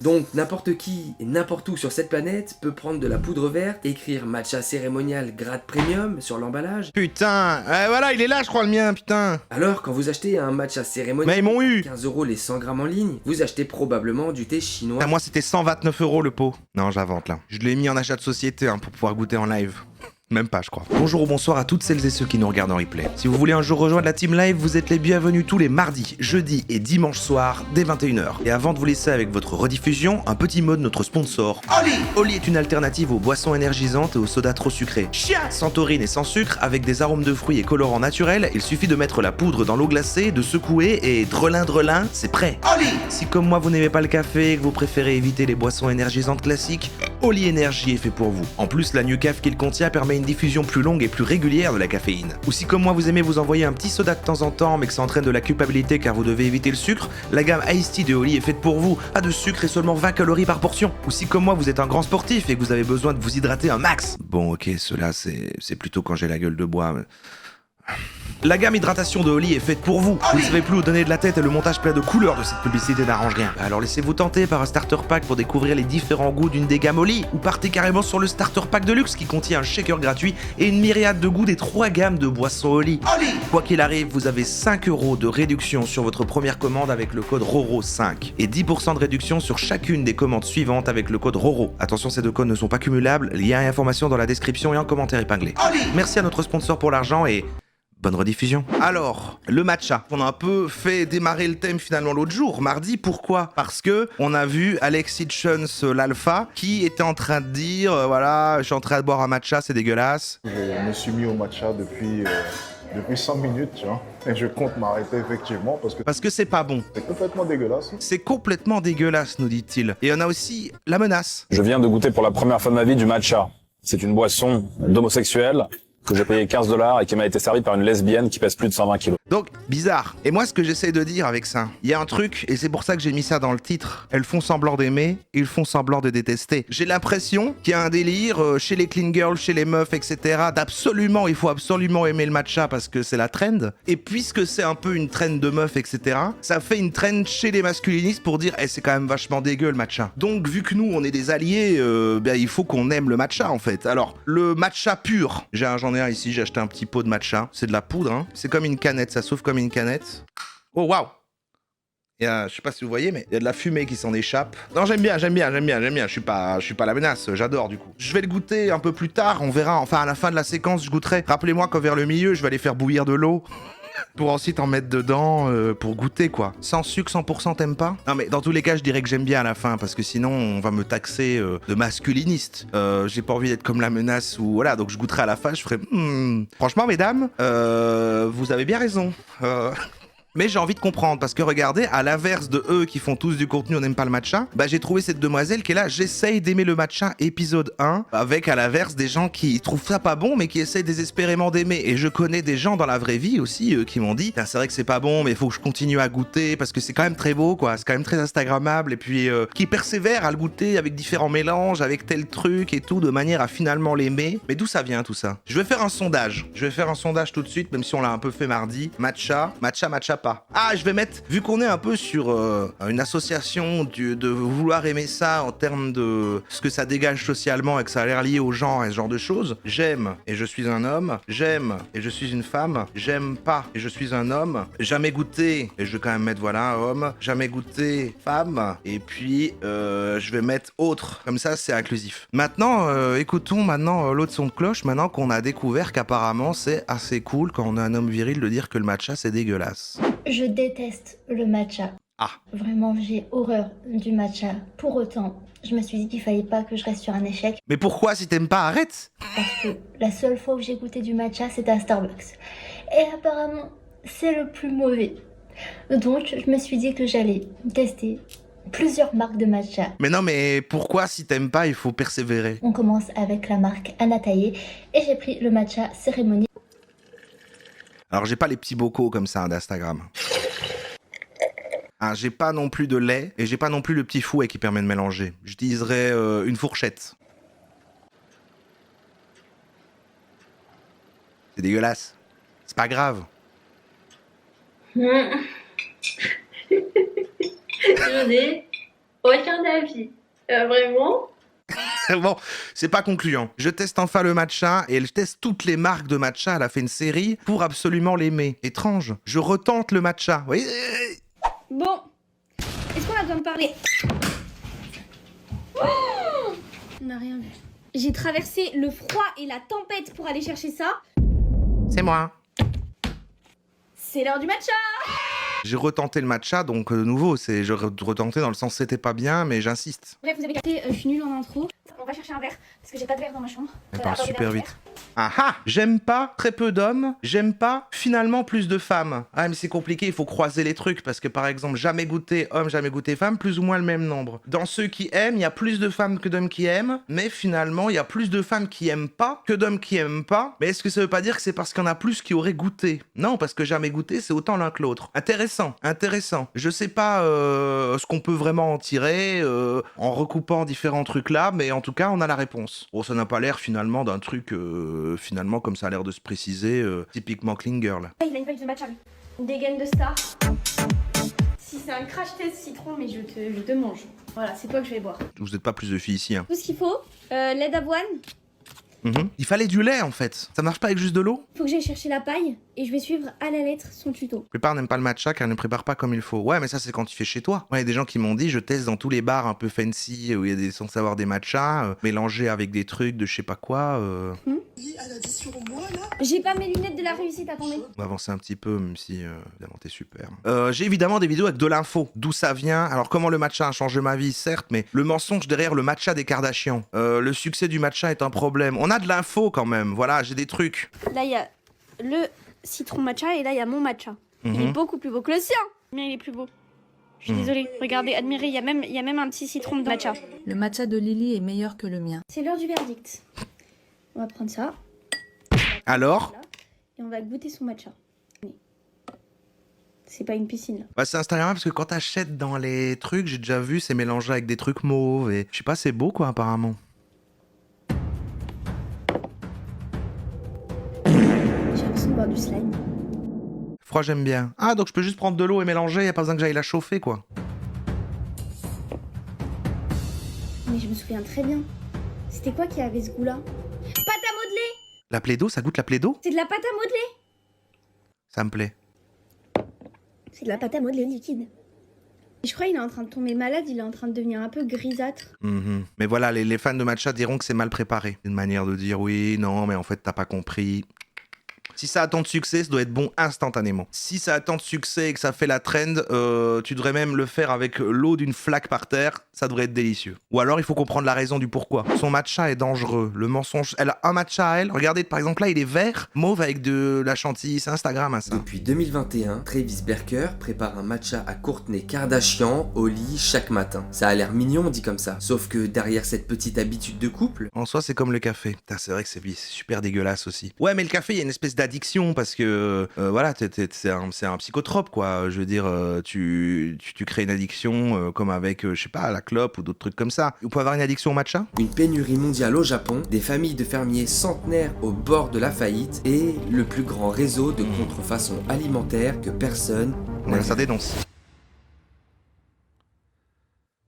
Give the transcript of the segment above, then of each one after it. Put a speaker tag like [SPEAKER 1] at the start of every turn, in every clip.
[SPEAKER 1] Donc n'importe qui et n'importe où sur cette planète peut prendre de la poudre verte, écrire matcha cérémonial grade premium sur l'emballage.
[SPEAKER 2] Putain, voilà, il est là, je crois, le mien, putain.
[SPEAKER 1] Alors quand vous achetez un matcha cérémonial
[SPEAKER 2] Mais ils m'ont eu.
[SPEAKER 1] 15 € les 100 grammes en ligne, vous achetez probablement du thé chinois.
[SPEAKER 2] Ah, moi, c'était 129 € le pot. Non, j'invente là. Je l'ai mis en achat de société pour pouvoir goûter en live. Même pas, je crois. Bonjour ou bonsoir à toutes celles et ceux qui nous regardent en replay. Si vous voulez un jour rejoindre la team live, vous êtes les bienvenus tous les mardis, jeudis et dimanches soirs dès 21 h. Et avant de vous laisser avec votre rediffusion, un petit mot de notre sponsor. Oli. Oli est une alternative aux boissons énergisantes et aux sodas trop sucrés. Chien. Sans taurine et sans sucre, avec des arômes de fruits et colorants naturels, il suffit de mettre la poudre dans l'eau glacée, de secouer et drelin, c'est prêt. Oli. Si comme moi vous n'aimez pas le café et que vous préférez éviter les boissons énergisantes classiques, Oli Energy est fait pour vous. En plus, la Nucaf qu'il contient permet une diffusion plus longue et plus régulière de la caféine. Ou si comme moi vous aimez vous envoyer un petit soda de temps en temps mais que ça entraîne de la culpabilité car vous devez éviter le sucre, la gamme Iced Tea de Oli est faite pour vous. Pas de sucre et seulement 20 calories par portion. Ou si comme moi vous êtes un grand sportif et que vous avez besoin de vous hydrater un max. Bon ok, cela c'est plutôt quand j'ai la gueule de bois. Mais... La gamme hydratation de Oli est faite pour vous. Vous ne savez plus où donner de la tête et le montage plein de couleurs de cette publicité n'arrange rien. Alors laissez-vous tenter par un starter pack pour découvrir les différents goûts d'une des gammes Oli, ou partez carrément sur le starter pack de luxe qui contient un shaker gratuit et une myriade de goûts des 3 gammes de boissons Oli. Quoi qu'il arrive, vous avez 5 € de réduction sur votre première commande avec le code RORO5 et 10% de réduction sur chacune des commandes suivantes avec le code RORO. Attention, ces deux codes ne sont pas cumulables, lien et information dans la description et en commentaire épinglé. Merci à notre sponsor pour l'argent et... bonne rediffusion. Alors, le matcha. On a un peu fait démarrer le thème finalement l'autre jour, mardi. Pourquoi? Parce que on a vu Alex Hitchens, l'alpha, qui était en train de dire, voilà, je suis en train de boire un matcha, c'est dégueulasse.
[SPEAKER 3] Je me suis mis au matcha depuis 5 minutes, tu vois. Et je compte m'arrêter effectivement
[SPEAKER 2] Parce que c'est pas bon.
[SPEAKER 3] c'est complètement dégueulasse.
[SPEAKER 2] C'est complètement dégueulasse, nous dit-il. Et on a aussi la menace.
[SPEAKER 4] Je viens de goûter pour la première fois de ma vie du matcha. C'est une boisson d'homosexuels que j'ai payé 15 $ et qui m'a été servie par une lesbienne qui pèse plus de 120 kilos.
[SPEAKER 2] Donc, bizarre. Et moi, ce que j'essaie de dire avec ça, il y a un truc, et c'est pour ça que j'ai mis ça dans le titre, elles font semblant d'aimer, ils font semblant de détester. J'ai l'impression qu'il y a un délire chez les clean girls, chez les meufs, etc., il faut absolument aimer le matcha parce que c'est la trend. Et puisque c'est un peu une trend de meufs, etc., ça fait une trend chez les masculinistes pour dire, c'est quand même vachement dégueu le matcha. Donc, vu que nous, on est des alliés, il faut qu'on aime le matcha, en fait. Alors, le matcha pur, j'en ai un ici, j'ai acheté un petit pot de matcha, c'est de la poudre, hein. C'est comme une canette, ça s'ouvre comme une canette. Oh waouh! Je sais pas si vous voyez, mais il y a de la fumée qui s'en échappe. Non, j'aime bien. Je suis pas la menace, j'adore du coup. Je vais le goûter un peu plus tard, on verra. Enfin, à la fin de la séquence, je goûterai. Rappelez-moi qu'en vers le milieu, je vais aller faire bouillir de l'eau. Pour ensuite en mettre dedans pour goûter quoi. Sans sucre 100% t'aimes pas? Non mais dans tous les cas je dirais que j'aime bien à la fin parce que sinon on va me taxer de masculiniste. J'ai pas envie d'être comme la menace ou voilà, donc je goûterai à la fin, je ferai franchement mesdames, vous avez bien raison. Mais j'ai envie de comprendre, parce que regardez, à l'inverse de eux qui font tous du contenu, on n'aime pas le matcha, j'ai trouvé cette demoiselle qui est là, j'essaye d'aimer le matcha épisode 1, avec à l'inverse des gens qui trouvent ça pas bon, mais qui essayent désespérément d'aimer. Et je connais des gens dans la vraie vie aussi qui m'ont dit, c'est vrai que c'est pas bon, mais il faut que je continue à goûter, parce que c'est quand même très beau, quoi, c'est quand même très instagrammable, et puis qui persévèrent à le goûter avec différents mélanges, avec tel truc et tout, de manière à finalement l'aimer. Mais d'où ça vient tout ça? Je vais faire un sondage tout de suite, même si on l'a un peu fait mardi. Matcha pas. Ah, je vais mettre, vu qu'on est un peu sur une association de vouloir aimer ça en termes de ce que ça dégage socialement et que ça a l'air lié au genre et ce genre de choses, j'aime et je suis un homme, j'aime et je suis une femme, j'aime pas et je suis un homme, jamais goûté, et je vais quand même mettre voilà, homme, jamais goûté, femme, et puis je vais mettre autre, comme ça c'est inclusif. Maintenant, écoutons l'autre son de cloche, maintenant qu'on a découvert qu'apparemment c'est assez cool quand on est un homme viril de dire que le matcha c'est dégueulasse.
[SPEAKER 5] Je déteste le matcha.
[SPEAKER 2] Ah.
[SPEAKER 5] Vraiment, j'ai horreur du matcha. Pour autant, je me suis dit qu'il fallait pas que je reste sur un échec.
[SPEAKER 2] Mais pourquoi si t'aimes pas, arrête?
[SPEAKER 5] Parce que la seule fois où j'ai goûté du matcha, c'était à Starbucks. Et apparemment, c'est le plus mauvais. Donc, je me suis dit que j'allais tester plusieurs marques de matcha.
[SPEAKER 2] Mais non, mais pourquoi si t'aimes pas, il faut persévérer?
[SPEAKER 5] On commence avec la marque Anataye et j'ai pris le matcha cérémonie.
[SPEAKER 2] Alors j'ai pas les petits bocaux comme ça d'Instagram. J'ai pas non plus de lait et j'ai pas non plus le petit fouet qui permet de mélanger. J'utiliserais une fourchette. C'est dégueulasse. C'est pas grave.
[SPEAKER 5] J'en ai
[SPEAKER 6] Aucun avis. Vraiment?
[SPEAKER 2] Bon, c'est pas concluant. Je teste enfin le matcha et elle teste toutes les marques de matcha. Elle a fait une série pour absolument l'aimer. Étrange. Je retente le matcha. Oui.
[SPEAKER 7] Bon, est-ce qu'on a besoin de parler? Oh, on n'a rien vu. J'ai traversé le froid et la tempête pour aller chercher ça.
[SPEAKER 2] C'est moi.
[SPEAKER 7] C'est l'heure du matcha.
[SPEAKER 2] J'ai retenté le matcha, donc de nouveau, je retenté dans le sens c'était pas bien, mais j'insiste.
[SPEAKER 7] Bref, vous avez capté, je suis nulle en intro. On va chercher un verre, parce que j'ai pas de verre dans ma chambre.
[SPEAKER 2] Elle parle
[SPEAKER 7] attendez,
[SPEAKER 2] super
[SPEAKER 7] verre.
[SPEAKER 2] vite. Ah ah! J'aime pas très peu d'hommes, j'aime pas finalement plus de femmes. Ah mais c'est compliqué, il faut croiser les trucs, parce que par exemple, jamais goûté homme, jamais goûté femme, plus ou moins le même nombre. Dans ceux qui aiment, il y a plus de femmes que d'hommes qui aiment, mais finalement, il y a plus de femmes qui aiment pas que d'hommes qui aiment pas. Mais est-ce que ça veut pas dire que c'est parce qu'il y en a plus qui auraient goûté? Non, parce que jamais goûté, c'est autant l'un que l'autre. Intéressant, intéressant. Je sais pas ce qu'on peut vraiment en tirer en recoupant différents trucs là, mais en tout cas, on a la réponse. Bon, ça n'a pas l'air finalement d'un truc, finalement, comme ça a l'air de se préciser, typiquement Clean Girl.
[SPEAKER 7] Il a une feuille de matcha. Une dégaine de star. Si c'est un crash test citron, mais je te mange. Voilà, c'est toi que je vais boire.
[SPEAKER 2] Vous n'êtes pas plus de filles ici, hein.
[SPEAKER 7] Tout ce qu'il faut, lait d'avoine.
[SPEAKER 2] Il fallait du lait en fait. Ça marche pas avec juste de l'eau?
[SPEAKER 7] Faut que j'aille chercher la paille et je vais suivre à la lettre son tuto.
[SPEAKER 2] La plupart n'aiment pas le matcha car ils ne préparent pas comme il faut. Ouais, mais ça c'est quand tu fais chez toi. Ouais, il y a des gens qui m'ont dit, je teste dans tous les bars un peu fancy où il y a des censé avoir des matchas mélangés avec des trucs de je sais pas quoi.
[SPEAKER 7] J'ai pas mes lunettes de la réussite, attendez.
[SPEAKER 2] On va avancer un petit peu, même si évidemment t'es super. J'ai évidemment des vidéos avec de l'info. D'où ça vient? Alors comment le matcha a changé ma vie, certes, mais le mensonge derrière le matcha des Kardashians. Le succès du matcha est un problème. On a de l'info quand même. Voilà, j'ai des trucs.
[SPEAKER 7] Là, il y a le citron matcha et là, il y a mon matcha. Il est beaucoup plus beau que le sien. Mais il est plus beau. Je suis désolée. Regardez, admirez, il y a même un petit citron de matcha.
[SPEAKER 8] Le matcha de Lily est meilleur que le mien.
[SPEAKER 7] C'est l'heure du verdict. On va prendre ça.
[SPEAKER 2] Alors?
[SPEAKER 7] Et on va goûter son matcha. C'est pas une piscine là.
[SPEAKER 2] Bah, c'est Instagram parce que quand t'achètes dans les trucs, j'ai déjà vu, c'est mélangé avec des trucs mauves et je sais pas, c'est beau quoi apparemment.
[SPEAKER 7] J'ai l'impression de boire du slime.
[SPEAKER 2] Froid, j'aime bien. Ah, donc je peux juste prendre de l'eau et mélanger, y a pas besoin que j'aille la chauffer quoi.
[SPEAKER 7] Mais je me souviens très bien. C'était quoi qui avait ce goût-là? Pâte à modeler!
[SPEAKER 2] La Play-Doh, ça goûte la Play-Doh?
[SPEAKER 7] C'est de la pâte à modeler!
[SPEAKER 2] Ça me plaît.
[SPEAKER 7] C'est de la pâte à modeler liquide. Et je crois qu'il est en train de tomber malade, il est en train de devenir un peu grisâtre.
[SPEAKER 2] Mais voilà, les fans de matcha diront que c'est mal préparé. C'est une manière de dire oui, non, mais en fait t'as pas compris. Si ça a tant de succès, ça doit être bon instantanément. Si ça a tant de succès et que ça fait la trend, tu devrais même le faire avec l'eau d'une flaque par terre, ça devrait être délicieux. Ou alors il faut comprendre la raison du pourquoi. Son matcha est dangereux, le mensonge... Elle a un matcha à elle, regardez par exemple là il est vert, mauve avec de la chantilly, c'est Instagram à ça.
[SPEAKER 1] Depuis 2021, Travis Barker prépare un matcha à Kourtney Kardashian au lit chaque matin. Ça a l'air mignon dit comme ça, sauf que derrière cette petite habitude de couple...
[SPEAKER 2] En soi c'est comme le café. Putain, c'est vrai que c'est super dégueulasse aussi. Ouais mais le café il y a une espèce d'addiction parce que voilà, c'est un psychotrope quoi. Je veux dire, tu crées une addiction comme avec, je sais pas, la clope ou d'autres trucs comme ça. Vous pouvez avoir une addiction au matcha?
[SPEAKER 1] Une pénurie mondiale au Japon, des familles de fermiers centenaires au bord de la faillite et le plus grand réseau de contrefaçon alimentaire que personne n'a
[SPEAKER 2] Ça
[SPEAKER 1] vu.
[SPEAKER 2] dénonce.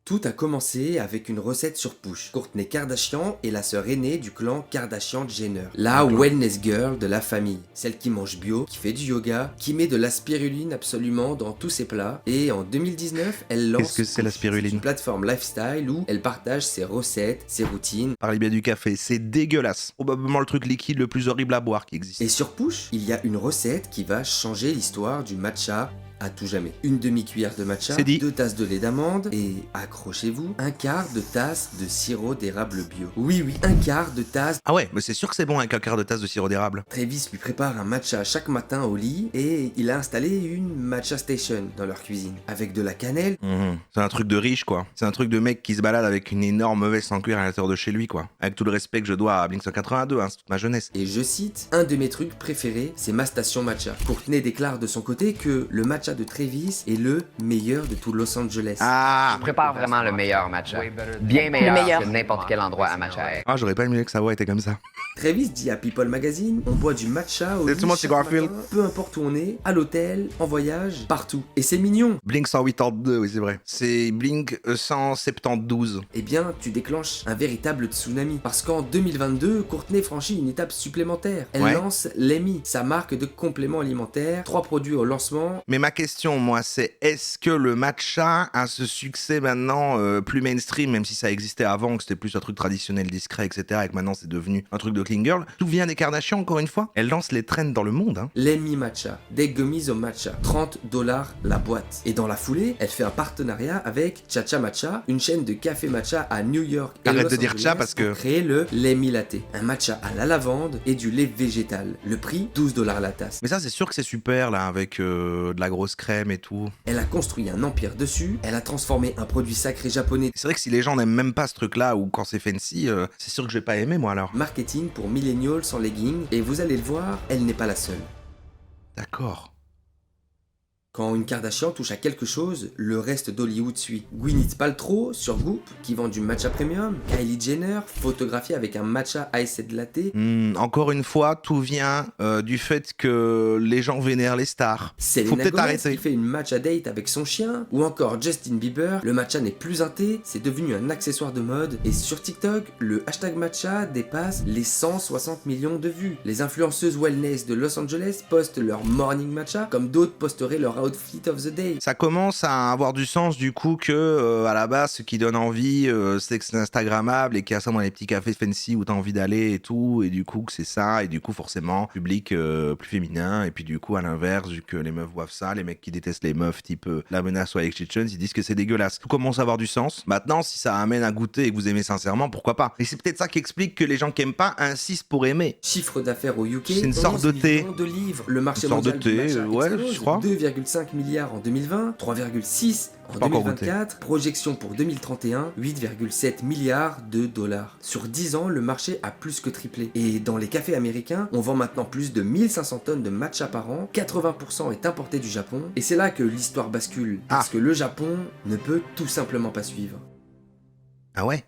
[SPEAKER 1] Tout a commencé avec une recette sur push. Kourtney Kardashian est la sœur aînée du clan Kardashian-Jenner, la wellness girl de la famille, celle qui mange bio, qui fait du yoga, qui met de la spiruline absolument dans tous ses plats. Et en 2019, elle lance
[SPEAKER 2] Qu'est-ce que c'est la spiruline?
[SPEAKER 1] une plateforme lifestyle où elle partage ses recettes, ses routines.
[SPEAKER 2] Parlez bien du café, c'est dégueulasse. Probablement le truc liquide le plus horrible à boire qui existe.
[SPEAKER 1] Et sur push, il y a une recette qui va changer l'histoire du matcha à tout jamais. Une demi-cuillère de matcha,
[SPEAKER 2] C'est dit.
[SPEAKER 1] 2 tasses de lait d'amande et, accrochez-vous, un quart de tasse de sirop d'érable bio. Oui, un quart de tasse.
[SPEAKER 2] Ah ouais, mais c'est sûr que c'est bon avec un quart de tasse de sirop d'érable.
[SPEAKER 1] Travis lui prépare un matcha chaque matin au lit et il a installé une matcha station dans leur cuisine. Avec de la cannelle,
[SPEAKER 2] C'est un truc de riche quoi. C'est un truc de mec qui se balade avec une énorme veste en cuir à l'intérieur de chez lui quoi. Avec tout le respect que je dois à Blink 182, hein, c'est toute ma jeunesse.
[SPEAKER 1] et je cite, un de mes trucs préférés, c'est ma station matcha. Kourtney déclare de son côté que le matcha matcha de Travis est le meilleur de tout Los Angeles.
[SPEAKER 2] Ah,
[SPEAKER 9] Je prépare vraiment le meilleur matcha. Bien meilleur, que n'importe quel endroit à Matcha Egg.
[SPEAKER 2] ah j'aurais pas aimé que sa voix était comme ça.
[SPEAKER 1] Travis dit à People Magazine, on boit du matcha au lit
[SPEAKER 2] C'est tout le monde,
[SPEAKER 1] chaque
[SPEAKER 2] c'est Garfield.
[SPEAKER 1] matin, peu importe où on est, à l'hôtel, en voyage, partout. Et c'est mignon.
[SPEAKER 2] Blink 182, oui c'est vrai. C'est Blink 172.
[SPEAKER 1] Eh bien, tu déclenches un véritable tsunami. Parce qu'en 2022, Courtney franchit une étape supplémentaire. Elle
[SPEAKER 2] Ouais.
[SPEAKER 1] lance Lemmy, sa marque de compléments alimentaires. 3 produits au lancement.
[SPEAKER 2] Mais ma question, moi, c'est est-ce que le matcha a ce succès maintenant plus mainstream, même si ça existait avant, que c'était plus un truc traditionnel, discret, etc., et que maintenant c'est devenu un truc de clean girl. Tout vient des Kardashians, encore une fois. Elle lance les trends dans le monde, hein.
[SPEAKER 1] Lemmy Matcha, des gummies au matcha, $30 la boîte. Et dans la foulée, elle fait un partenariat avec Cha-Cha Matcha, une chaîne de café matcha à New York et
[SPEAKER 2] Arrête
[SPEAKER 1] Los
[SPEAKER 2] de dire
[SPEAKER 1] Angeles
[SPEAKER 2] cha parce que-
[SPEAKER 1] pour créer le Lemmy Latte, un matcha à la lavande et du lait végétal. Le prix, $12 la tasse.
[SPEAKER 2] Mais ça, c'est sûr que c'est super, là, avec de la grosse crème et tout.
[SPEAKER 1] Elle a construit un empire dessus, elle a transformé un produit sacré japonais.
[SPEAKER 2] C'est vrai que si les gens n'aiment même pas ce truc-là, ou quand c'est fancy, c'est sûr que je vais pas aimer, moi, alors.
[SPEAKER 1] Marketing pour millennials sans leggings, et vous allez le voir, elle n'est pas la seule.
[SPEAKER 2] D'accord.
[SPEAKER 1] Quand une Kardashian touche à quelque chose, le reste d'Hollywood suit. Gwyneth Paltrow sur Goop, qui vend du matcha premium. Kylie Jenner, photographiée avec un matcha iced latte.
[SPEAKER 2] Encore une fois, tout vient du fait que les gens vénèrent les stars. Faut
[SPEAKER 1] Selena
[SPEAKER 2] peut-être
[SPEAKER 1] Gomez
[SPEAKER 2] arrêter.
[SPEAKER 1] qui fait une matcha date avec son chien. Ou encore Justin Bieber, le matcha n'est plus un thé, c'est devenu un accessoire de mode. Et sur TikTok, le hashtag matcha dépasse les 160 millions de vues. Les influenceuses wellness de Los Angeles postent leur morning matcha, comme d'autres posteraient leur outfit of the day.
[SPEAKER 2] Ça commence à avoir du sens du coup que à la base ce qui donne envie c'est que c'est instagrammable et qu'il y a ça dans les petits cafés fancy où t'as envie d'aller et tout et du coup que c'est ça et du coup forcément public plus féminin et puis du coup à l'inverse vu que les meufs boivent ça, les mecs qui détestent les meufs type La Menace ou Alex Chitchens ils disent que c'est dégueulasse. Tout commence à avoir du sens. Maintenant si ça amène à goûter et que vous aimez sincèrement pourquoi pas. Et c'est peut-être ça qui explique que les gens qui aiment pas insistent pour aimer.
[SPEAKER 1] Chiffre d'affaires au UK,
[SPEAKER 2] C'est une sorte
[SPEAKER 1] 11
[SPEAKER 2] de thé.
[SPEAKER 1] millions de livres. Le marché
[SPEAKER 2] Une sorte de
[SPEAKER 1] mondial du
[SPEAKER 2] thé,
[SPEAKER 1] matcha
[SPEAKER 2] ouais,
[SPEAKER 1] explose,
[SPEAKER 2] je crois.
[SPEAKER 1] 2,5 milliards en 2020, 3,6 en
[SPEAKER 2] Pas encore
[SPEAKER 1] 2024, projection pour 2031, 8,7 milliards de dollars. Sur 10 ans, le marché a plus que triplé. Et dans les cafés américains, on vend maintenant plus de 1500 tonnes de matcha par an, 80% est importé du Japon, et c'est là que l'histoire bascule, parce que le Japon ne peut tout simplement pas suivre.
[SPEAKER 2] Ah ouais.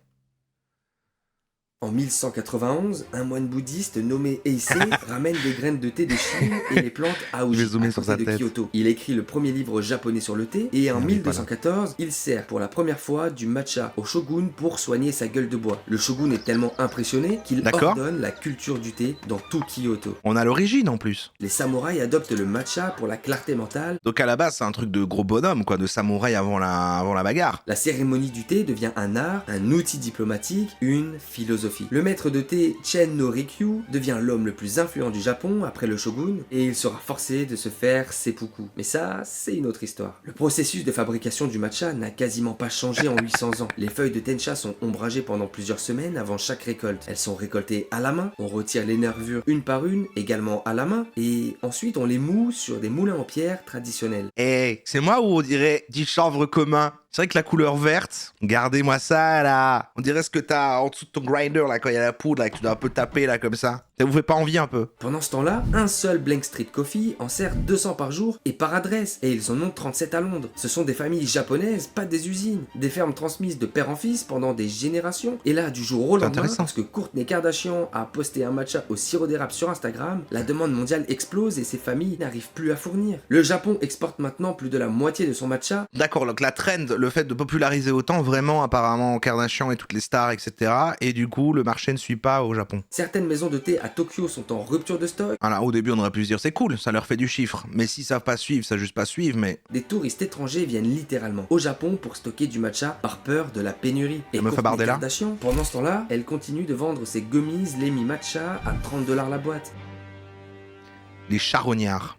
[SPEAKER 1] En 1191, un moine bouddhiste nommé Eisei ramène des graines de thé de Chine et les plantes à
[SPEAKER 2] Je
[SPEAKER 1] Aoji,
[SPEAKER 2] vais zoomer
[SPEAKER 1] à
[SPEAKER 2] sur
[SPEAKER 1] côté
[SPEAKER 2] sa
[SPEAKER 1] de
[SPEAKER 2] tête.
[SPEAKER 1] Kyoto. Il écrit le premier livre japonais sur le thé et en
[SPEAKER 2] Non, il est pas là.
[SPEAKER 1] 1214, il sert pour la première fois du matcha au shogun pour soigner sa gueule de bois. Le shogun est tellement impressionné qu'il
[SPEAKER 2] D'accord.
[SPEAKER 1] ordonne la culture du thé dans tout Kyoto.
[SPEAKER 2] On a l'origine en plus.
[SPEAKER 1] Les samouraïs adoptent le matcha pour la clarté mentale.
[SPEAKER 2] Donc à la base c'est un truc de gros bonhomme quoi, de samouraï avant la bagarre.
[SPEAKER 1] La cérémonie du thé devient un art, un outil diplomatique, une philosophie. Le maître de thé Chen no Rikyu devient l'homme le plus influent du Japon après le shogun et il sera forcé de se faire seppuku. Mais ça, c'est une autre histoire. Le processus de fabrication du matcha n'a quasiment pas changé en 800 ans. Les feuilles de tencha sont ombragées pendant plusieurs semaines avant chaque récolte. Elles sont récoltées à la main, on retire les nervures une par une, également à la main, et ensuite on les moue sur des moulins en pierre traditionnels.
[SPEAKER 2] Eh, c'est moi ou on dirait du chanvre commun? C'est vrai que la couleur verte, gardez-moi ça là. On dirait ce que t'as en dessous de ton grinder là quand il y a la poudre là que tu dois un peu taper là comme ça. Ça vous fait pas envie un peu?
[SPEAKER 1] Pendant ce temps-là, un seul Blank Street Coffee en sert 200 par jour et par adresse, et ils en ont 37 à Londres. Ce sont des familles japonaises, pas des usines, des fermes transmises de père en fils pendant des générations. Et là, du jour au lendemain,
[SPEAKER 2] intéressant.
[SPEAKER 1] parce que Kourtney Kardashian a posté un matcha au sirop d'érable sur Instagram, la demande mondiale explose et ces familles n'arrivent plus à fournir. Le Japon exporte maintenant plus de la moitié de son matcha.
[SPEAKER 2] D'accord, donc la trend, le fait de populariser autant vraiment apparemment Kardashian et toutes les stars etc. Et du coup le marché ne suit pas au Japon.
[SPEAKER 1] Certaines maisons de thé à Tokyo sont en rupture de stock.
[SPEAKER 2] Voilà, au début on aurait pu se dire c'est cool, ça leur fait du chiffre. Mais s'ils savent pas suivre, ça juste pas suivre, mais...
[SPEAKER 1] Des touristes étrangers viennent littéralement au Japon pour stocker du matcha par peur de la pénurie. Et
[SPEAKER 2] La meuf à
[SPEAKER 1] Kourtney
[SPEAKER 2] Bardella
[SPEAKER 1] Kardashian, pendant ce temps-là, elle continue de vendre ses gummies Lemmy Matcha à $30 la boîte.
[SPEAKER 2] Les charognards.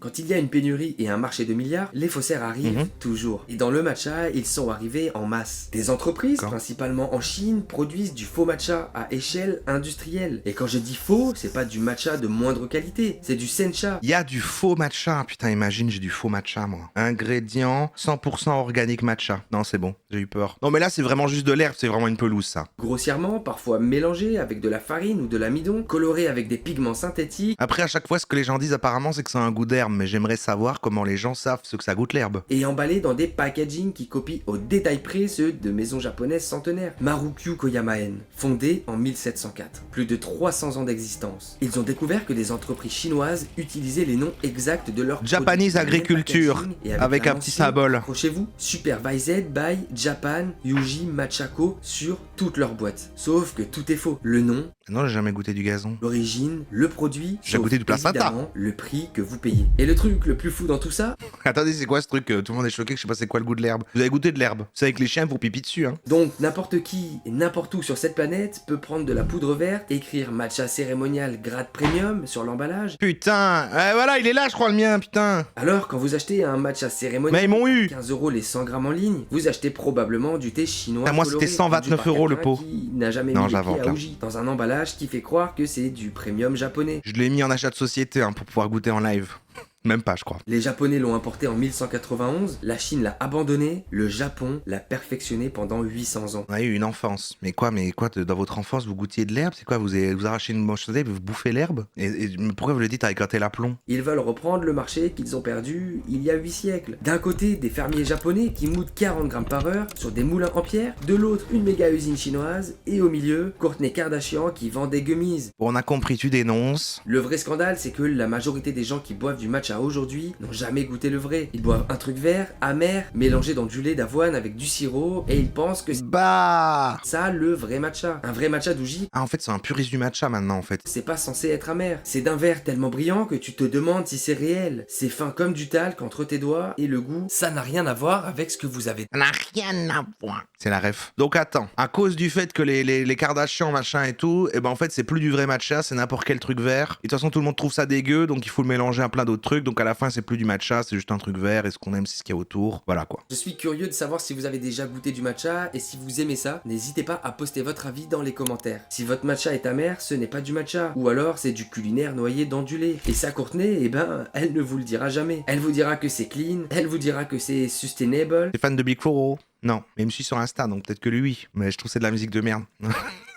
[SPEAKER 1] Quand il y a une pénurie et un marché de milliards, les faussaires arrivent toujours. Et dans le matcha, ils sont arrivés en masse. Des entreprises,
[SPEAKER 2] D'accord.
[SPEAKER 1] principalement en Chine, produisent du faux matcha à échelle industrielle. Et quand je dis faux, c'est pas du matcha de moindre qualité, c'est du sencha.
[SPEAKER 2] Il y a du faux matcha. Putain, imagine, j'ai du faux matcha, moi. Ingrédients 100% organique matcha. Non, c'est bon, j'ai eu peur. Non, mais là, c'est vraiment juste de l'herbe, c'est vraiment une pelouse, ça.
[SPEAKER 1] Grossièrement, parfois mélangé avec de la farine ou de l'amidon, coloré avec des pigments synthétiques.
[SPEAKER 2] Après, à chaque fois, ce que les gens disent, apparemment, c'est que ça a un goût d'herbe. terme, mais j'aimerais savoir comment les gens savent ce que ça goûte l'herbe.
[SPEAKER 1] Et emballé dans des packaging qui copient au détail près ceux de maisons japonaises centenaires. Marukyu Koyamaen, fondée en 1704. Plus de 300 ans d'existence. Ils ont découvert que des entreprises chinoises utilisaient les noms exacts de leurs
[SPEAKER 2] Japanese
[SPEAKER 1] produits.
[SPEAKER 2] Agriculture, avec un petit symbole.
[SPEAKER 1] Accrochez-vous, Supervised by Japan Yuji Machako sur toutes leurs boîtes. Sauf que tout est faux. Le nom,
[SPEAKER 2] Non, j'ai jamais goûté du gazon.
[SPEAKER 1] l'origine, le produit,
[SPEAKER 2] J'ai
[SPEAKER 1] sauf
[SPEAKER 2] goûté du placenta.
[SPEAKER 1] évidemment le prix que vous payez. Et le truc le plus fou dans tout ça,
[SPEAKER 2] Attendez, c'est quoi ce truc? Tout le monde est choqué que je sais pas c'est quoi le goût de l'herbe. Vous avez goûté de l'herbe? C'est avec les chiens vous pipi dessus, hein.
[SPEAKER 1] donc n'importe qui et n'importe où sur cette planète peut prendre de la poudre verte, écrire matcha cérémonial grade premium sur l'emballage.
[SPEAKER 2] Putain, voilà, il est là, je crois, le mien, putain.
[SPEAKER 1] Alors quand vous achetez un matcha cérémonial,
[SPEAKER 2] Mais ils m'ont eu.
[SPEAKER 1] 15 € les 100 grammes en ligne, vous achetez probablement du thé chinois.
[SPEAKER 2] Ah, moi,
[SPEAKER 1] coloré,
[SPEAKER 2] c'était 129
[SPEAKER 1] vendu par
[SPEAKER 2] € le
[SPEAKER 1] quelqu'un
[SPEAKER 2] pot.
[SPEAKER 1] Qui n'a jamais
[SPEAKER 2] Non,
[SPEAKER 1] mis les
[SPEAKER 2] j'invente,
[SPEAKER 1] pieds à
[SPEAKER 2] là.
[SPEAKER 1] Uji, dans un emballage qui fait croire que c'est du premium japonais.
[SPEAKER 2] Je l'ai mis en achat de société pour pouvoir goûter en live. Même pas, je crois.
[SPEAKER 1] Les Japonais l'ont importé en 1191, la Chine l'a abandonné, le Japon l'a perfectionné pendant 800 ans.
[SPEAKER 2] On a eu une enfance. Mais quoi, dans votre enfance, vous goûtiez de l'herbe? C'est quoi, vous arrachez une manche de lait, vous bouffez l'herbe? Et pourquoi vous le dites avec un tel aplomb?
[SPEAKER 1] Ils veulent reprendre le marché qu'ils ont perdu il y a 8 siècles. D'un côté, des fermiers japonais qui moudent 40 grammes par heure sur des moulins en pierre, de l'autre, une méga usine chinoise, et au milieu, Kourtney Kardashian qui vend des gummies.
[SPEAKER 2] Bon, on a compris, tu dénonces.
[SPEAKER 1] Le vrai scandale, c'est que la majorité des gens qui boivent du matcha aujourd'hui n'ont jamais goûté le vrai. Ils boivent un truc vert, amer, mélangé dans du lait d'avoine avec du sirop, et ils pensent que c'est
[SPEAKER 2] Bah
[SPEAKER 1] ça le vrai matcha. Un vrai matcha d'Uji,
[SPEAKER 2] Ah, en fait, c'est un puriste du matcha maintenant, en fait.
[SPEAKER 1] c'est pas censé être amer. C'est d'un vert tellement brillant que tu te demandes si c'est réel. C'est fin comme du talc entre tes doigts, et le goût, ça n'a rien à voir avec ce que vous avez.
[SPEAKER 2] Ça n'a rien à voir. C'est la ref. Donc attends, à cause du fait que les Kardashians, machin et tout, et ben en fait c'est plus du vrai matcha, c'est n'importe quel truc vert. Et de toute façon tout le monde trouve ça dégueu, donc il faut le mélanger à plein d'autres trucs, donc à la fin c'est plus du matcha, c'est juste un truc vert, et ce qu'on aime c'est ce qu'il y a autour. Voilà quoi.
[SPEAKER 1] Je suis curieux de savoir si vous avez déjà goûté du matcha, et si vous aimez ça, n'hésitez pas à poster votre avis dans les commentaires. Si votre matcha est amer, ce n'est pas du matcha, ou alors c'est du culinaire noyé dans du lait. Et ça, Courtney, eh ben, elle ne vous le dira jamais. Elle vous dira que c'est clean, elle vous dira que c'est sustainable.
[SPEAKER 2] T'es fan de Big Flo? Non, mais il me suit sur Insta, donc peut-être que lui oui. Mais je trouve que c'est de la musique de merde.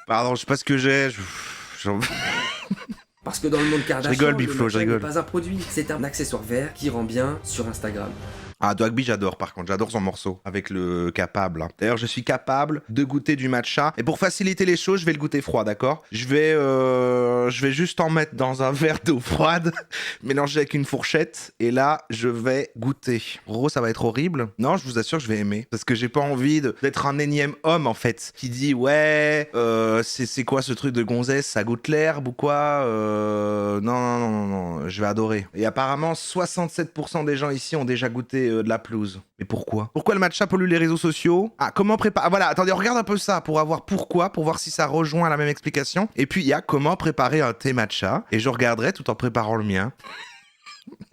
[SPEAKER 2] Pardon, je sais pas ce que j'ai.
[SPEAKER 1] Parce que dans le monde Kardashian,
[SPEAKER 2] rigole, Big Flo,
[SPEAKER 1] le
[SPEAKER 2] je
[SPEAKER 1] matcha n'est
[SPEAKER 2] rigole.
[SPEAKER 1] pas un produit, c'est un accessoire vert qui rend bien sur Instagram.
[SPEAKER 2] Ah, Dogby, j'adore par contre, j'adore son morceau avec le capable. Là. D'ailleurs, je suis capable de goûter du matcha. Et pour faciliter les choses, je vais le goûter froid, d'accord? Je vais juste en mettre dans un verre d'eau froide, mélanger avec une fourchette, et là, je vais goûter. Gros, ça va être horrible. Non, je vous assure que je vais aimer. Parce que j'ai pas envie d'être un énième homme, en fait, qui dit, ouais, c'est quoi ce truc de gonzesse? Ça goûte l'herbe ou quoi? Non, je vais adorer. Et apparemment, 67% des gens ici ont déjà goûté de la pelouse. Mais pourquoi? Pourquoi le matcha pollue les réseaux sociaux? Ah, comment préparer? Ah, voilà, attendez, regarde un peu ça pour avoir pourquoi, pour voir si ça rejoint la même explication. Et puis, il y a comment préparer un thé matcha. Et je regarderai tout en préparant le mien.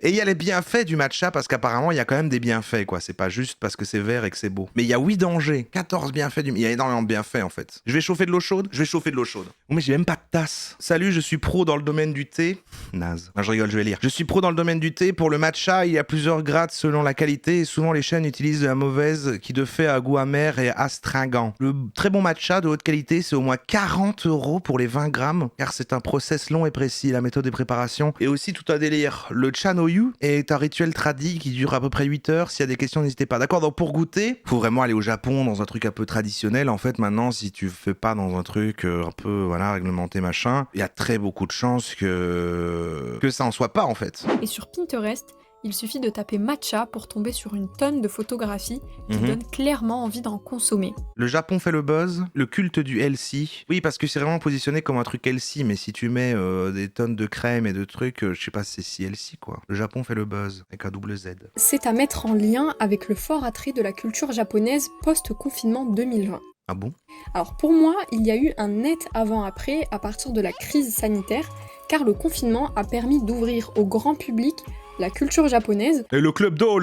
[SPEAKER 2] Et il y a les bienfaits du matcha, parce qu'apparemment, il y a quand même des bienfaits, quoi. C'est pas juste parce que c'est vert et que c'est beau. Mais il y a 8 dangers, 14 bienfaits Il y a énormément de bienfaits, en fait. Je vais chauffer de l'eau chaude? Je vais chauffer de l'eau chaude. Oh, mais j'ai même pas de tasse. Salut, je suis pro dans le domaine du thé. Naze. Non, je rigole, je vais lire. Je suis pro dans le domaine du thé. Pour le matcha, il y a plusieurs grades selon la qualité, et souvent les chaînes utilisent de la mauvaise qui de fait a goût amer et astringent. Le très bon matcha de haute qualité, c'est au moins 40 € pour les 20 grammes, car c'est un process long et précis. La méthode de préparation est aussi tout un délire. Le chanoyu est un rituel tradi qui dure à peu près 8 heures. S'il y a des questions, n'hésitez pas. D'accord, donc pour goûter, faut vraiment aller au Japon dans un truc un peu traditionnel. En fait, maintenant, si tu fais pas dans un truc un peu, voilà, réglementé, machin, il y a très beaucoup de chances que ça en soit pas, en fait.
[SPEAKER 10] Et sur Pinterest, il suffit de taper matcha pour tomber sur une tonne de photographies qui donnent clairement envie d'en consommer.
[SPEAKER 2] Le Japon fait le buzz, le culte du healthy. Oui, parce que c'est vraiment positionné comme un truc healthy, mais si tu mets des tonnes de crème et de trucs, je sais pas si c'est si healthy, quoi. Le Japon fait le buzz, avec un double Z.
[SPEAKER 10] C'est à mettre en lien avec le fort attrait de la culture japonaise post-confinement 2020.
[SPEAKER 2] Ah bon?
[SPEAKER 10] Alors pour moi, il y a eu un net avant-après à partir de la crise sanitaire, car le confinement a permis d'ouvrir au grand public la culture japonaise.
[SPEAKER 2] Et le club d'eau,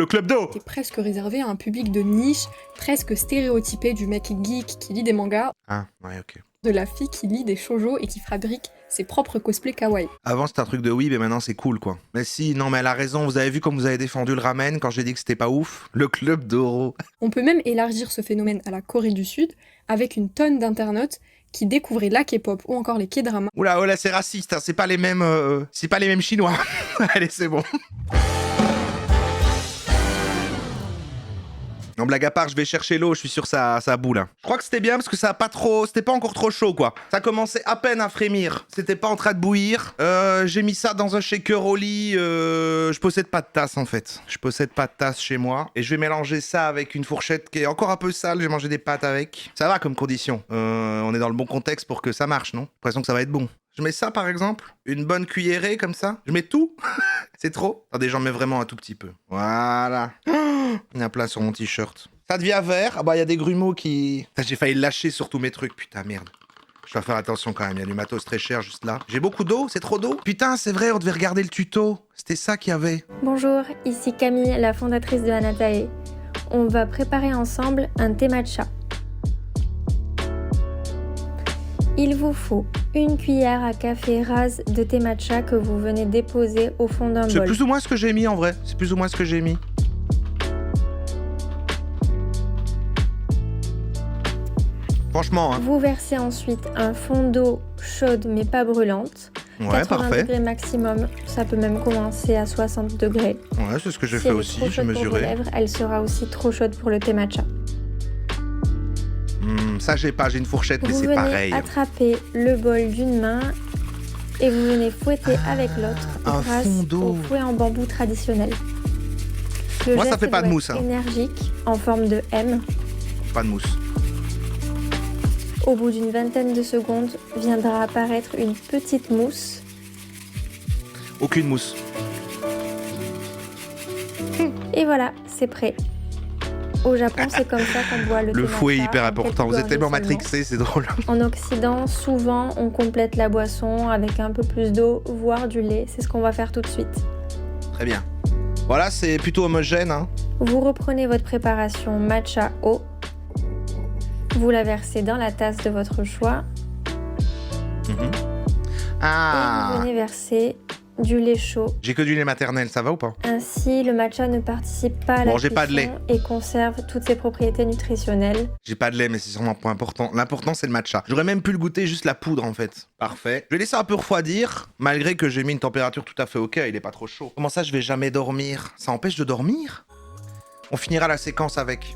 [SPEAKER 10] C'était presque réservé à un public de niche, presque stéréotypé du mec geek qui lit des mangas,
[SPEAKER 2] Ah, ouais, ok.
[SPEAKER 10] de la fille qui lit des shoujo et qui fabrique ses propres cosplays kawaii.
[SPEAKER 2] Avant c'était un truc de oui, mais maintenant c'est cool, quoi. Mais si, non, mais elle a raison, vous avez vu comme vous avez défendu le ramen quand j'ai dit que c'était pas ouf? Le club d'euro.
[SPEAKER 10] On peut même élargir ce phénomène à la Corée du Sud, avec une tonne d'internautes qui découvraient la K-pop ou encore les K-dramas.
[SPEAKER 2] Oula, c'est raciste, hein, c'est pas les mêmes chinois. Allez, c'est bon. Non, blague à part, je vais chercher l'eau, je suis sûr que ça bout là. Je crois que c'était bien parce que ça a pas trop... C'était pas encore trop chaud quoi. Ça commençait à peine à frémir. C'était pas en train de bouillir. J'ai mis ça dans un shaker au lit. Je possède pas de tasse en fait. Je possède pas de tasse chez moi. Et je vais mélanger ça avec une fourchette qui est encore un peu sale. J'ai mangé des pâtes avec. Ça va comme condition. On est dans le bon contexte pour que ça marche, non? J'ai l'impression que ça va être bon. Je mets ça par exemple, une bonne cuillerée comme ça. Je mets tout. C'est trop. Attendez, j'en mets vraiment un tout petit peu. Voilà. Il y a plein sur mon t-shirt. Ça devient vert. Ah bah il y a des grumeaux qui... J'ai failli lâcher sur tous mes trucs. Putain merde. Je dois faire attention quand même. Il y a du matos très cher juste là. J'ai beaucoup d'eau. C'est trop d'eau. Putain c'est vrai, on devait regarder le tuto. C'était ça qu'il y avait.
[SPEAKER 11] Bonjour, ici Camille, la fondatrice de Anatae. On va préparer ensemble un thé matcha. Il vous faut une cuillère à café rase de thé matcha que vous venez déposer au fond d'un bol.
[SPEAKER 2] C'est plus ou moins ce que j'ai mis en vrai. C'est plus ou moins ce que j'ai mis. Franchement, hein.
[SPEAKER 11] Vous versez ensuite un fond d'eau chaude mais pas brûlante.
[SPEAKER 2] Ouais,
[SPEAKER 11] 80
[SPEAKER 2] parfait.
[SPEAKER 11] degrés maximum, ça peut même commencer à 60 degrés.
[SPEAKER 2] Ouais, c'est ce que j'ai
[SPEAKER 11] Si
[SPEAKER 2] fait
[SPEAKER 11] elle est
[SPEAKER 2] aussi,
[SPEAKER 11] trop
[SPEAKER 2] j'ai
[SPEAKER 11] chaude pour vos
[SPEAKER 2] mesuré.
[SPEAKER 11] lèvres, elle sera aussi trop chaude pour le thé matcha.
[SPEAKER 2] Ça j'ai pas, j'ai une fourchette mais
[SPEAKER 11] Vous
[SPEAKER 2] c'est
[SPEAKER 11] venez
[SPEAKER 2] pareil.
[SPEAKER 11] attraper le bol d'une main et vous venez fouetter avec l'autre
[SPEAKER 2] un
[SPEAKER 11] grâce
[SPEAKER 2] fond d'eau.
[SPEAKER 11] au fouet en bambou traditionnel. Le
[SPEAKER 2] Moi, ça
[SPEAKER 11] geste
[SPEAKER 2] fait pas de
[SPEAKER 11] doit
[SPEAKER 2] mousse,
[SPEAKER 11] être
[SPEAKER 2] hein.
[SPEAKER 11] énergique, en forme de M.
[SPEAKER 2] Pas de mousse.
[SPEAKER 11] Au bout d'une vingtaine de secondes, viendra apparaître une petite mousse.
[SPEAKER 2] Aucune mousse.
[SPEAKER 11] Et voilà, c'est prêt. Au Japon, c'est comme ça qu'on boit le thé
[SPEAKER 2] Le fouet est
[SPEAKER 11] matcha,
[SPEAKER 2] hyper
[SPEAKER 11] en
[SPEAKER 2] important.
[SPEAKER 11] quelques
[SPEAKER 2] Vous êtes tellement
[SPEAKER 11] gorgées seulement.
[SPEAKER 2] matrixé, c'est drôle.
[SPEAKER 11] En Occident, souvent, on complète la boisson avec un peu plus d'eau, voire du lait. C'est ce qu'on va faire tout de suite.
[SPEAKER 2] Très bien. Voilà, c'est plutôt homogène. Hein.
[SPEAKER 11] Vous reprenez votre préparation matcha eau. Vous la versez dans la tasse de votre choix. Et vous
[SPEAKER 2] Ah,
[SPEAKER 11] venez verser du lait chaud.
[SPEAKER 2] j'ai que du lait maternel, ça va ou pas?
[SPEAKER 11] Ainsi, le matcha ne participe pas à la
[SPEAKER 2] Bon, j'ai pas de
[SPEAKER 11] cuisson et conserve toutes ses propriétés nutritionnelles.
[SPEAKER 2] J'ai pas de lait, mais c'est sûrement pas important. L'important, c'est le matcha. J'aurais même pu le goûter, juste la poudre, en fait. Parfait. Je vais laisser un peu refroidir, malgré que j'ai mis une température tout à fait ok, il est pas trop chaud. Comment ça, je vais jamais dormir? Ça empêche de dormir? On finira la séquence avec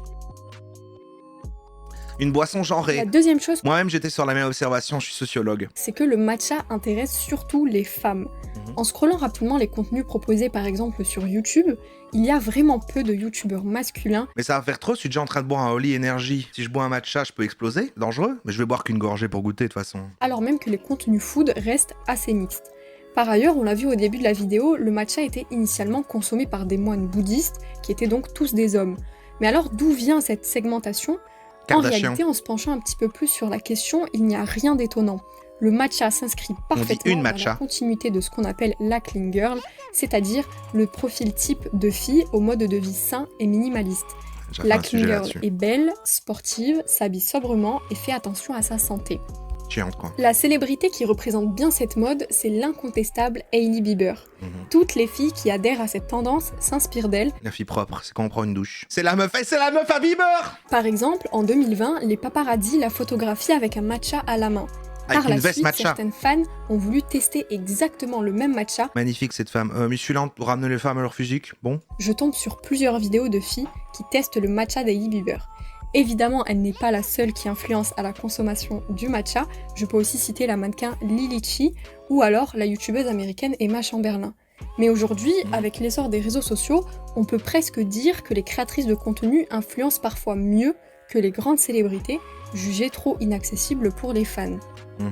[SPEAKER 2] une boisson genrée.
[SPEAKER 10] La deuxième chose,
[SPEAKER 2] Moi-même, j'étais sur la même observation, je suis sociologue.
[SPEAKER 10] c'est que le matcha intéresse surtout les femmes. En scrollant rapidement les contenus proposés par exemple sur YouTube, il y a vraiment peu de youtubeurs masculins.
[SPEAKER 2] Mais ça va faire trop, je suis déjà en train de boire un Holy Energy. Si je bois un matcha, je peux exploser? Dangereux? Mais je vais boire qu'une gorgée pour goûter, de toute façon.
[SPEAKER 10] Alors même que les contenus food restent assez mixtes. Par ailleurs, on l'a vu au début de la vidéo, le matcha était initialement consommé par des moines bouddhistes, qui étaient donc tous des hommes. Mais alors d'où vient cette segmentation? En
[SPEAKER 2] Kardashian.
[SPEAKER 10] réalité, en se penchant un petit peu plus sur la question, il n'y a rien d'étonnant. Le matcha s'inscrit parfaitement
[SPEAKER 2] une
[SPEAKER 10] dans
[SPEAKER 2] matcha.
[SPEAKER 10] la continuité de ce qu'on appelle la clean girl, c'est-à-dire le profil type de fille au mode de vie sain et minimaliste.
[SPEAKER 2] J'ai fait
[SPEAKER 10] La
[SPEAKER 2] un
[SPEAKER 10] clean
[SPEAKER 2] sujet
[SPEAKER 10] girl
[SPEAKER 2] là-dessus.
[SPEAKER 10] est belle, sportive, s'habille sobrement et fait attention à sa santé.
[SPEAKER 2] Chiante, quoi.
[SPEAKER 10] La célébrité qui représente bien cette mode, c'est l'incontestable Hailey Bieber.
[SPEAKER 2] Mhm.
[SPEAKER 10] Toutes les filles qui adhèrent à cette tendance s'inspirent d'elle.
[SPEAKER 2] La fille propre, c'est quand on prend une douche. C'est la meuf à Bieber!
[SPEAKER 10] Par exemple, en 2020, les paparazzi la photographient avec un matcha à la main.
[SPEAKER 2] Avec
[SPEAKER 10] Par
[SPEAKER 2] une
[SPEAKER 10] la
[SPEAKER 2] veste
[SPEAKER 10] suite,
[SPEAKER 2] matcha.
[SPEAKER 10] certaines fans ont voulu tester exactement le même matcha.
[SPEAKER 2] Magnifique cette femme. Musculante pour ramener les femmes à leur physique. Bon.
[SPEAKER 10] Je tombe sur plusieurs vidéos de filles qui testent le matcha d'Hailey Bieber. Évidemment, elle n'est pas la seule qui influence à la consommation du matcha. Je peux aussi citer la mannequin Lily Chi ou alors la youtubeuse américaine Emma Chamberlain. Mais aujourd'hui, avec l'essor des réseaux sociaux, on peut presque dire que les créatrices de contenu influencent parfois mieux que les grandes célébrités, jugées trop inaccessibles pour les fans.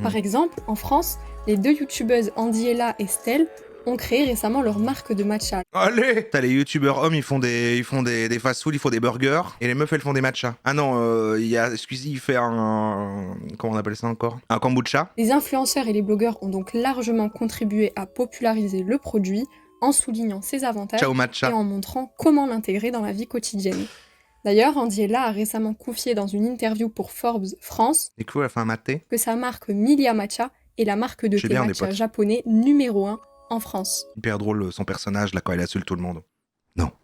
[SPEAKER 10] Par exemple, en France, les deux youtubeuses Andiella et Stell ont créé récemment leur marque de matcha.
[SPEAKER 2] Allez! T'as les youtubeurs hommes, ils font des fast-food, ils font des burgers. Et les meufs, elles font des matchas. Ah non, il y a Squeezie, il fait un... Comment on appelle ça encore? Un kombucha.
[SPEAKER 10] Les influenceurs et les blogueurs ont donc largement contribué à populariser le produit en soulignant ses avantages
[SPEAKER 2] Ciao matcha.
[SPEAKER 10] et en montrant comment l'intégrer dans la vie quotidienne. D'ailleurs, Andiella a récemment confié dans une interview pour Forbes France
[SPEAKER 2] Et quoi, elle a fait un maté?
[SPEAKER 10] que sa marque Milia Matcha est la marque de
[SPEAKER 2] J'ai
[SPEAKER 10] thé
[SPEAKER 2] bien des
[SPEAKER 10] matcha
[SPEAKER 2] potes.
[SPEAKER 10] japonais numéro 1 en France.
[SPEAKER 2] Hyper drôle son personnage là quand il insulte tout le monde.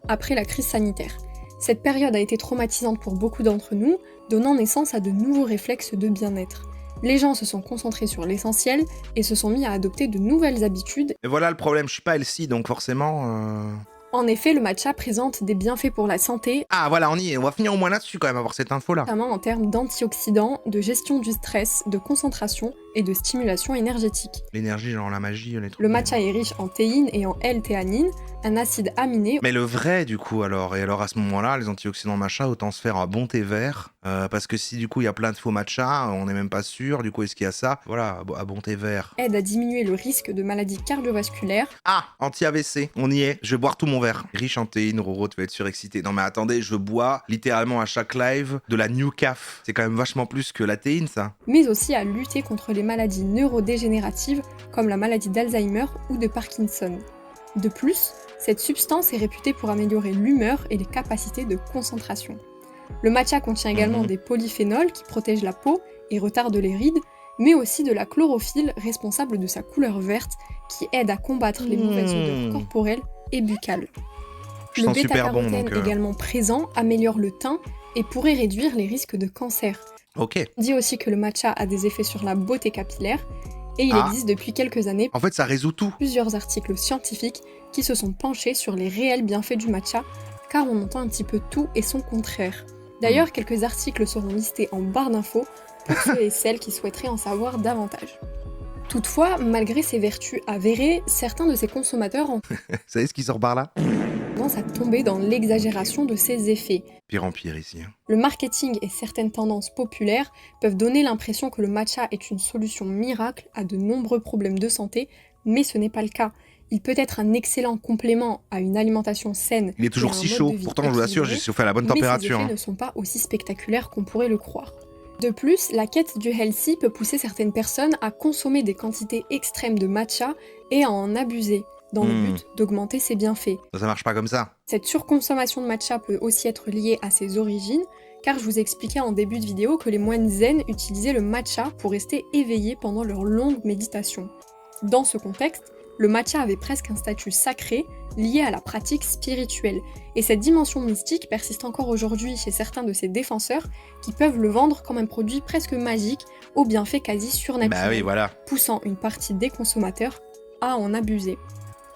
[SPEAKER 10] Après la crise sanitaire. Cette période a été traumatisante pour beaucoup d'entre nous, donnant naissance à de nouveaux réflexes de bien-être. Les gens se sont concentrés sur l'essentiel et se sont mis à adopter de nouvelles habitudes.
[SPEAKER 2] Et voilà le problème, je suis pas Elsie donc forcément...
[SPEAKER 10] En effet, le matcha présente des bienfaits pour la santé.
[SPEAKER 2] Ah voilà, on y est, on va finir au moins là-dessus quand même, avoir cette info-là.
[SPEAKER 10] Notamment en termes d'antioxydants, de gestion du stress, de concentration et de stimulation énergétique.
[SPEAKER 2] L'énergie, genre la magie, les trucs.
[SPEAKER 10] Le matcha est riche en théine et en L-théanine, un acide aminé.
[SPEAKER 2] Mais le vrai, du coup, alors, et alors à ce moment-là, les antioxydants matcha, autant se faire un bon thé vert, parce que si du coup il y a plein de faux matcha, on n'est même pas sûr, du coup est-ce qu'il y a ça? Voilà, un bon thé vert.
[SPEAKER 10] Aide à diminuer le risque de maladies cardiovasculaires.
[SPEAKER 2] Ah, anti-AVC, on y est, je vais boire tout mon verre. Riche en théine, Roro, tu vas être surexcité. Non mais attendez, je bois littéralement à chaque live de la New Caf. C'est quand même vachement plus que la théine, ça.
[SPEAKER 10] Mais aussi à lutter contre les maladies neurodégénératives comme la maladie d'Alzheimer ou de Parkinson. De plus, cette substance est réputée pour améliorer l'humeur et les capacités de concentration. Le matcha contient également des polyphénols qui protègent la peau et retardent les rides, mais aussi de la chlorophylle responsable de sa couleur verte qui aide à combattre les mauvaises odeurs corporelles et buccales. Le bêta-carotène également présent améliore le teint et pourrait réduire les risques de cancer.
[SPEAKER 2] Ok.
[SPEAKER 10] On dit aussi que le matcha a des effets sur la beauté capillaire et il existe depuis quelques années
[SPEAKER 2] en fait, ça résout tout.
[SPEAKER 10] Plusieurs articles scientifiques qui se sont penchés sur les réels bienfaits du matcha car on entend un petit peu tout et son contraire. D'ailleurs, quelques articles seront listés en barre d'infos pour ceux et celles qui souhaiteraient en savoir davantage. Toutefois, malgré ses vertus avérées, certains de ses consommateurs ont
[SPEAKER 2] Vous savez ce qui sort par là?
[SPEAKER 10] tendance à tomber dans l'exagération de ses effets.
[SPEAKER 2] Pire en pire ici.
[SPEAKER 10] Le marketing et certaines tendances populaires peuvent donner l'impression que le matcha est une solution miracle à de nombreux problèmes de santé, mais ce n'est pas le cas. Il peut être un excellent complément à une alimentation saine.
[SPEAKER 2] Il est toujours si chaud, pourtant je vous assure, j'ai chauffé à la bonne température.
[SPEAKER 10] Mais ses effets ne sont pas aussi spectaculaires qu'on pourrait le croire. De plus, la quête du healthy peut pousser certaines personnes à consommer des quantités extrêmes de matcha et à en abuser, dans le but d'augmenter ses bienfaits.
[SPEAKER 2] Ça marche pas comme ça.
[SPEAKER 10] Cette surconsommation de matcha peut aussi être liée à ses origines, car je vous expliquais en début de vidéo que les moines zen utilisaient le matcha pour rester éveillés pendant leur longue méditation. Dans ce contexte, le matcha avait presque un statut sacré lié à la pratique spirituelle, et cette dimension mystique persiste encore aujourd'hui chez certains de ses défenseurs qui peuvent le vendre comme un produit presque magique aux bienfaits quasi surnaturels, poussant une partie des consommateurs à en abuser.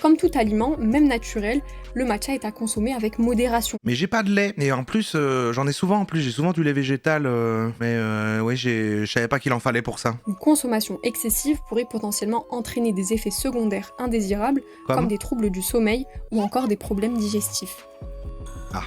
[SPEAKER 10] Comme tout aliment, même naturel, le matcha est à consommer avec modération.
[SPEAKER 2] Mais j'ai pas de lait, et en plus, j'en ai souvent, j'ai souvent du lait végétal, ouais, je savais pas qu'il en fallait pour ça.
[SPEAKER 10] Une consommation excessive pourrait potentiellement entraîner des effets secondaires indésirables, comme des troubles du sommeil ou encore des problèmes digestifs.
[SPEAKER 2] Ah.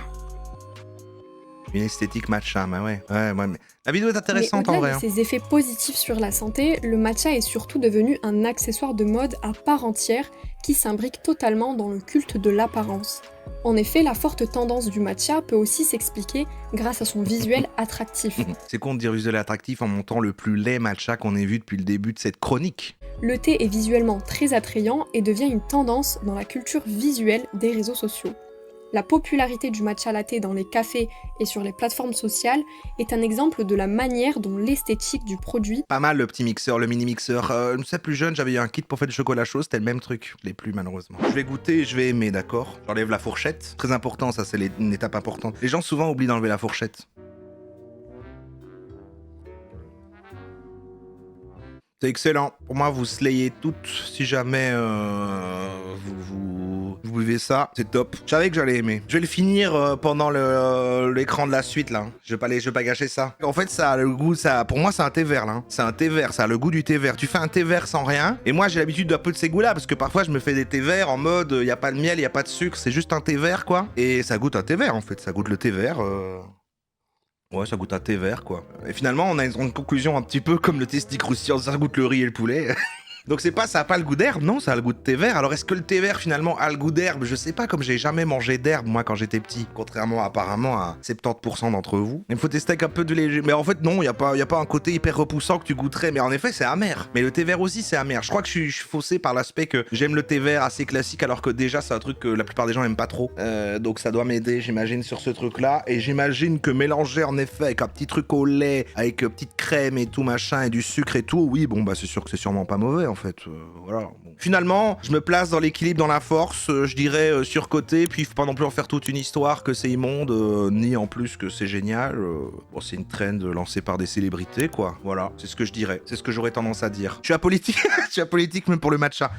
[SPEAKER 2] Une esthétique matcha, bah ouais, mais... La vidéo est intéressante en vrai.
[SPEAKER 10] Mais au-delà de ses effets positifs sur la santé, le matcha est surtout devenu un accessoire de mode à part entière qui s'imbrique totalement dans le culte de l'apparence. En effet, la forte tendance du matcha peut aussi s'expliquer grâce à son visuel attractif.
[SPEAKER 2] C'est con de dire visuel attractif en montant le plus laid matcha qu'on ait vu depuis le début de cette chronique.
[SPEAKER 10] Le thé est visuellement très attrayant et devient une tendance dans la culture visuelle des réseaux sociaux. La popularité du matcha latte dans les cafés et sur les plateformes sociales est un exemple de la manière dont l'esthétique du produit...
[SPEAKER 2] Pas mal le petit mixeur, le mini mixeur. Je sais, plus jeune, j'avais eu un kit pour faire du chocolat chaud, c'était le même truc. Je l'ai plus malheureusement. Je vais goûter et je vais aimer, d'accord? J'enlève la fourchette. Très important, ça c'est une étape importante. Les gens souvent oublient d'enlever la fourchette. C'est excellent. Pour moi, vous slayez toutes si jamais vous buvez ça. C'est top. Je savais que j'allais aimer. Je vais le finir pendant l'écran de la suite, là. Je vais pas gâcher ça. En fait, ça a le goût, pour moi, c'est un thé vert, là. C'est un thé vert, ça a le goût du thé vert. Tu fais un thé vert sans rien. Et moi, j'ai l'habitude d'un peu de ces goûts-là, parce que parfois, je me fais des thés verts en mode, il y a pas de miel, il y a pas de sucre, c'est juste un thé vert, quoi. Et ça goûte un thé vert, en fait. Ça goûte le thé vert. Ouais, ça goûte un thé vert, quoi. Et finalement, on a une conclusion un petit peu comme le thé stick croustillant, ça goûte le riz et le poulet. Donc ça a pas le goût d'herbe, non, ça a le goût de thé vert. Alors est-ce que le thé vert finalement a le goût d'herbe? Je sais pas, comme j'ai jamais mangé d'herbe moi quand j'étais petit, contrairement apparemment à 70% d'entre vous. Il me faut tester avec un peu de léger. Mais en fait non, y a pas un côté hyper repoussant que tu goûterais, mais en effet c'est amer. Mais le thé vert aussi c'est amer. Je crois que je suis faussé par l'aspect que j'aime le thé vert assez classique, alors que déjà c'est un truc que la plupart des gens aiment pas trop. Donc ça doit m'aider, j'imagine, sur ce truc-là. Et j'imagine que mélanger en effet avec un petit truc au lait, avec petite crème et tout machin, et du sucre et tout, oui bon bah c'est sûr que c'est sûrement pas mauvais en fait. Voilà. Bon. Finalement, je me place dans l'équilibre, dans la force, je dirais surcoté, puis il faut pas non plus en faire toute une histoire que c'est immonde, ni en plus que c'est génial. Bon, c'est une trend lancée par des célébrités, quoi. Voilà, c'est ce que je dirais, c'est ce que j'aurais tendance à dire. Je suis apolitique, je suis apolitique même pour le matcha.